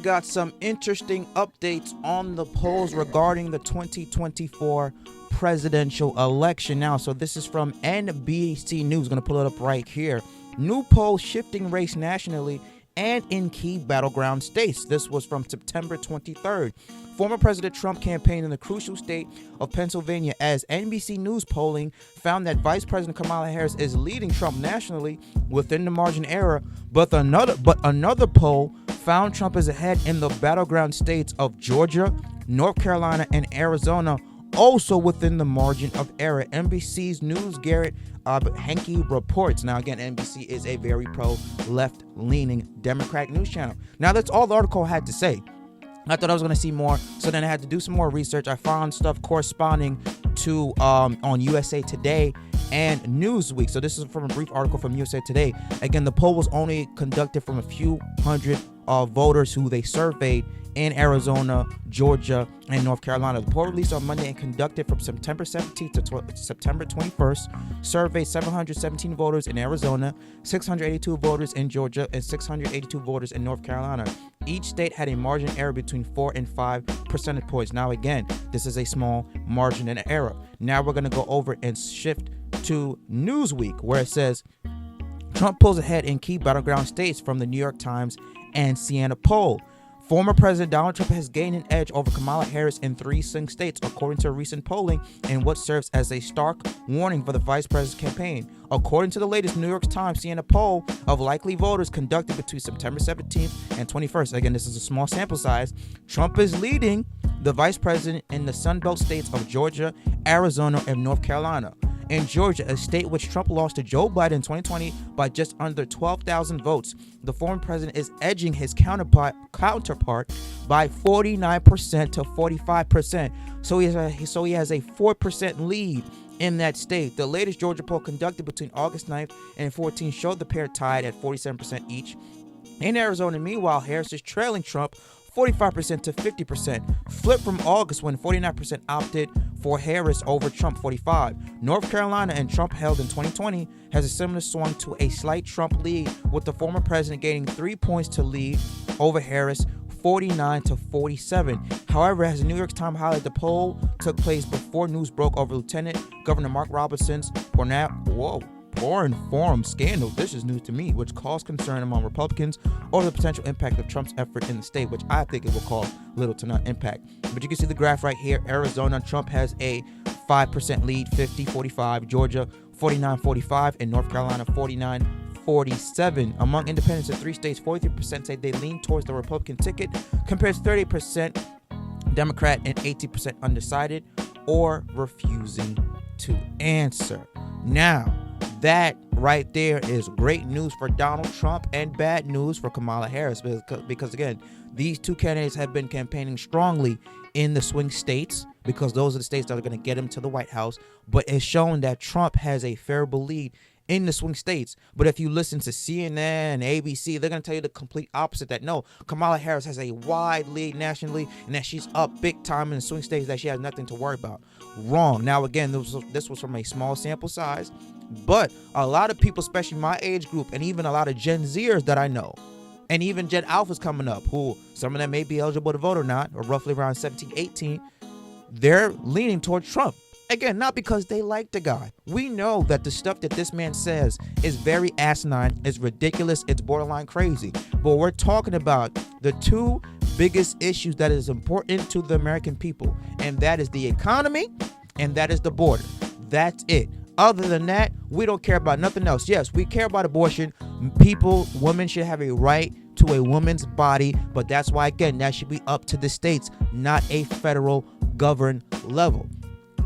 we've got some interesting updates on the polls regarding the 2024 presidential election now. So this is from NBC News. Going to pull it up right here. New poll shifting race nationally and in key battleground states. This was from September 23rd. Former President Trump campaigned in the crucial state of Pennsylvania as NBC News polling found that Vice President Kamala Harris is leading Trump nationally within the margin error, but another poll found Trump is ahead in the battleground states of Georgia, North Carolina, and Arizona, also within the margin of error. NBC's News Garrett Henke reports. Now, again, NBC is a very pro-left-leaning Democratic news channel. Now, that's all the article had to say. I thought I was going to see more, so then I had to do some more research. I found stuff corresponding to on USA Today and Newsweek. So this is from a brief article from USA Today. Again, the poll was only conducted from a few hundred voters who they surveyed in Arizona, Georgia, and North Carolina. The poll released on Monday and conducted from September 17th to September 21st surveyed 717 voters in Arizona, 682 voters in Georgia, and 682 voters in North Carolina. Each state had a margin error between 4 and 5 percentage points. Now, again, this is a small margin in error. Now we're going to go over and shift to Newsweek, where it says Trump pulls ahead in key battleground states from the New York Times and CNN poll. Former President Donald Trump has gained an edge over Kamala Harris in 3 swing states, according to recent polling, in what serves as a stark warning for the vice president's campaign. According to the latest New York Times CNN poll of likely voters conducted between September 17th and 21st, again, this is a small sample size, Trump is leading the vice president in the Sunbelt states of Georgia, Arizona, and North Carolina. In Georgia, a state which Trump lost to Joe Biden in 2020 by just under 12,000 votes, the former president is edging his counterpart by 49% to 45%. So he has a 4% lead in that state. The latest Georgia poll conducted between August 9th and 14th showed the pair tied at 47% each. In Arizona, meanwhile, Harris is trailing Trump 45% to 50%, flipped from August when 49% opted for Harris over Trump 45. North Carolina, and Trump held in 2020, has a similar swung to a slight Trump lead, with the former president gaining 3 points to lead over Harris 49 to 47. However, as the New York Times highlighted, the poll took place before news broke over Lieutenant Governor Mark Robinson's Foreign Forum scandal. This is news to me, which caused concern among Republicans over the potential impact of Trump's effort in the state, which I think it will cause little to none impact. But you can see the graph right here. Arizona, Trump has a 5% lead, 50-45. Georgia, 49-45. And North Carolina, 49-47. Among independents in 3 states, 43% say they lean towards the Republican ticket, compared to 38% Democrat and 18% undecided or refusing to answer. Now, that right there is great news for Donald Trump and bad news for Kamala Harris, because again, these two candidates have been campaigning strongly in the swing states, because those are the states that are going to get him to the White House. But it's shown that Trump has a favorable lead in the swing states. But if you listen to CNN and ABC, they're going to tell you the complete opposite, that no, Kamala Harris has a wide lead nationally and that she's up big time in the swing states, that she has nothing to worry about. Wrong. Now, again, this was from a small sample size, but a lot of people, especially my age group, and even a lot of Gen Zers that I know, and even Gen Alphas coming up, who some of them may be eligible to vote or not, or roughly around 17, 18, they're leaning towards Trump. Again, not because they like the guy. We know that the stuff that this man says is very asinine, it's ridiculous, it's borderline crazy. But we're talking about the 2 biggest issues that is important to the American people, and that is the economy and that is the border. That's it. Other than that, we don't care about nothing else. Yes, we care about abortion. Women should have a right to a woman's body, but that's why, again, that should be up to the states, not a federal governed level.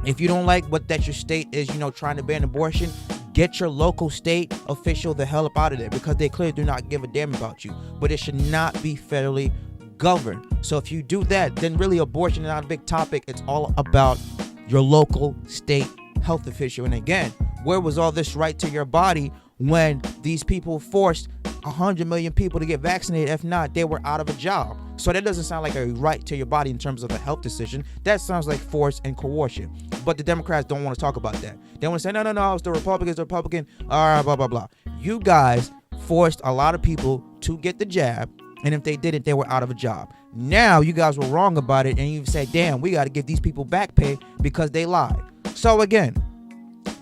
If you don't like that your state is, trying to ban abortion, get your local state official the hell up out of there, because they clearly do not give a damn about you. But it should not be federally governed. So if you do that, then really abortion is not a big topic. It's all about your local state health official. And again, where was all this right to your body when these people forced 100 million people to get vaccinated? If not, they were out of a job. So that doesn't sound like a right to your body in terms of a health decision. That sounds like force and coercion. But the Democrats don't want to talk about that. They want to say, no, it's the Republicans, blah, blah, blah. You guys forced a lot of people to get the jab, And if they didn't, they were out of a job. Now you guys were wrong about it, and you said, damn, we got to give these people back pay because they lied. So again,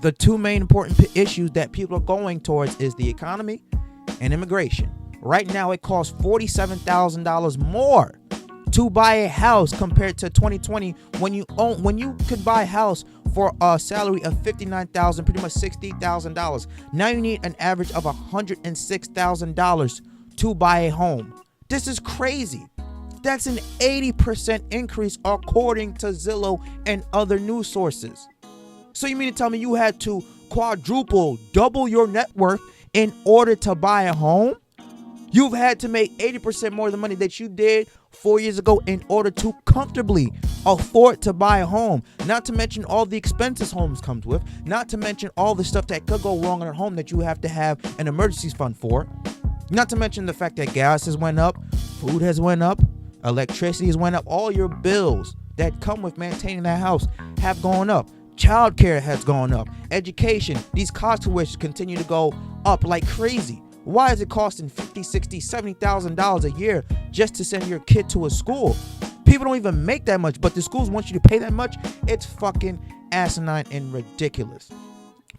the two main important issues that people are going towards is the economy and immigration. Right now, it costs $47,000 more to buy a house compared to 2020 when you could buy a house for a salary of $59,000, pretty much $60,000. Now you need an average of $106,000 to buy a home. This is crazy. That's an 80% increase according to Zillow and other news sources. So you mean to tell me you had to quadruple, double your net worth in order to buy a home? You've had to make 80% more of the money that you did 4 years ago in order to comfortably afford to buy a home. Not to mention all the expenses homes comes with. Not to mention all the stuff that could go wrong in a home that you have to have an emergency fund for. Not to mention the fact that gas has went up, food has went up, electricity has went up. All your bills that come with maintaining that house have gone up. Childcare has gone up. Education, these cost tuitions continue to go up like crazy. Why is it costing $50,000, $60,000, $70,000 a year just to send your kid to a school? People don't even make that much, but the schools want you to pay that much. It's fucking asinine and ridiculous.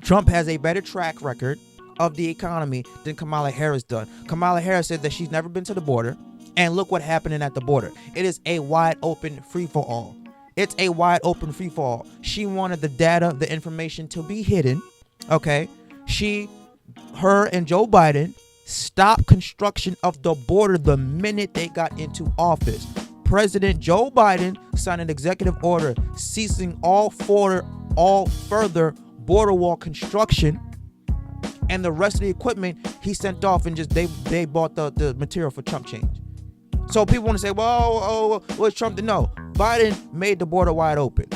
Trump has a better track record of the economy than Kamala Harris done. Kamala Harris said that she's never been to the border, and look what happened at the border. It is a wide open free-for-all. It's a wide open free-for-all. She wanted the data, the information to be hidden. Okay, her and Joe Biden stopped construction of the border the minute they got into office. President Joe Biden signed an executive order ceasing all further border wall construction, and the rest of the equipment he sent off, and just they bought the material for chump change. So people want to say, well, what's Trump to know? Biden made the border wide open.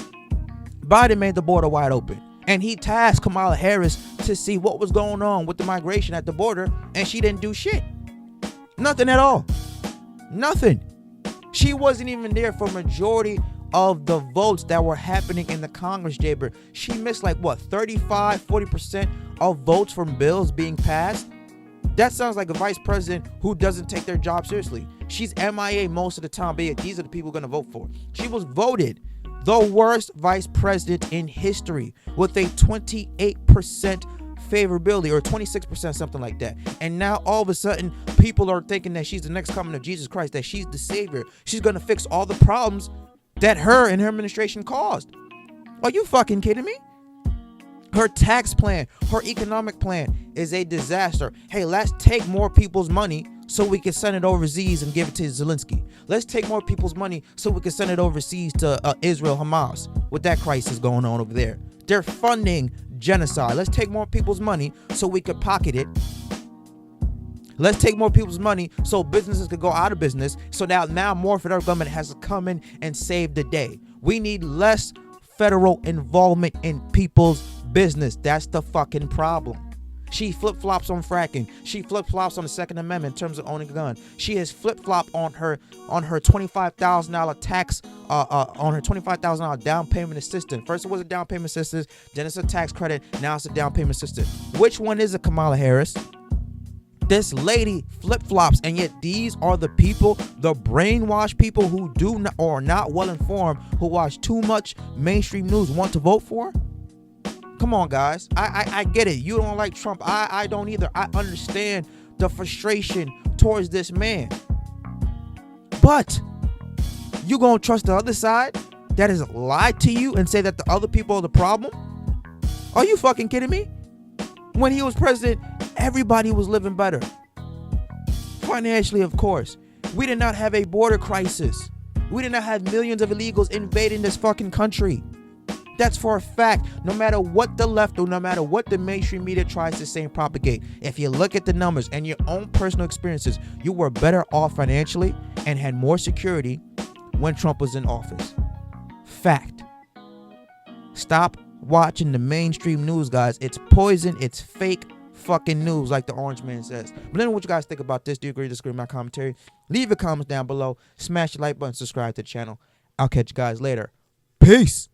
And he tasked Kamala Harris to see what was going on with the migration at the border, and she didn't do shit. Nothing at all. Nothing. She wasn't even there for majority of the votes that were happening in the Congress chamber. She missed 35-40% of votes from bills being passed. That sounds like a vice president who doesn't take their job seriously. She's MIA most of the time, but yet these are the people going to vote for. She was voted the worst vice president in history with a 28% favorability, or 26%, something like that. And now all of a sudden people are thinking that she's the next coming of Jesus Christ, that she's the savior. She's going to fix all the problems that her and her administration caused. Are you fucking kidding me? Her tax plan, her economic plan is a disaster. Hey, let's take more people's money so we can send it overseas and give it to Zelensky. Let's take more people's money so we can send it overseas to Israel, Hamas, with that crisis going on over there. They're funding genocide. Let's take more people's money so we could pocket it. Let's take more people's money so businesses could go out of business. So now more federal government has to come in and save the day. We need less federal involvement in people's business. That's the fucking problem. She flip-flops on fracking. She flip-flops on the Second Amendment in terms of owning a gun. She has flip-flopped on her $25,000 tax, on her $25,000 down payment assistance. First it was a down payment assistance, then it's a tax credit, now it's a down payment assistance. Which one is it, Kamala Harris? This lady flip-flops, and yet these are the people, the brainwashed people who do not, or are not well informed, who watch too much mainstream news, want to vote for? Come on, guys. I get it. You don't like Trump. I don't either. I understand the frustration towards this man. But you gonna trust the other side that has lied to you and say that the other people are the problem? Are you fucking kidding me? When he was president, everybody was living better. Financially, of course. We did not have a border crisis. We did not have millions of illegals invading this fucking country. That's for a fact. No matter what the left or no matter what the mainstream media tries to say and propagate, if you look at the numbers and your own personal experiences, you were better off financially and had more security when Trump was in office. Fact. Stop watching the mainstream news, guys. It's poison. It's fake fucking news, like the Orange Man says. But then what you guys think about this? Do you agree, disagree with my commentary? Leave your comments down below. Smash the like button. Subscribe to the channel. I'll catch you guys later. Peace.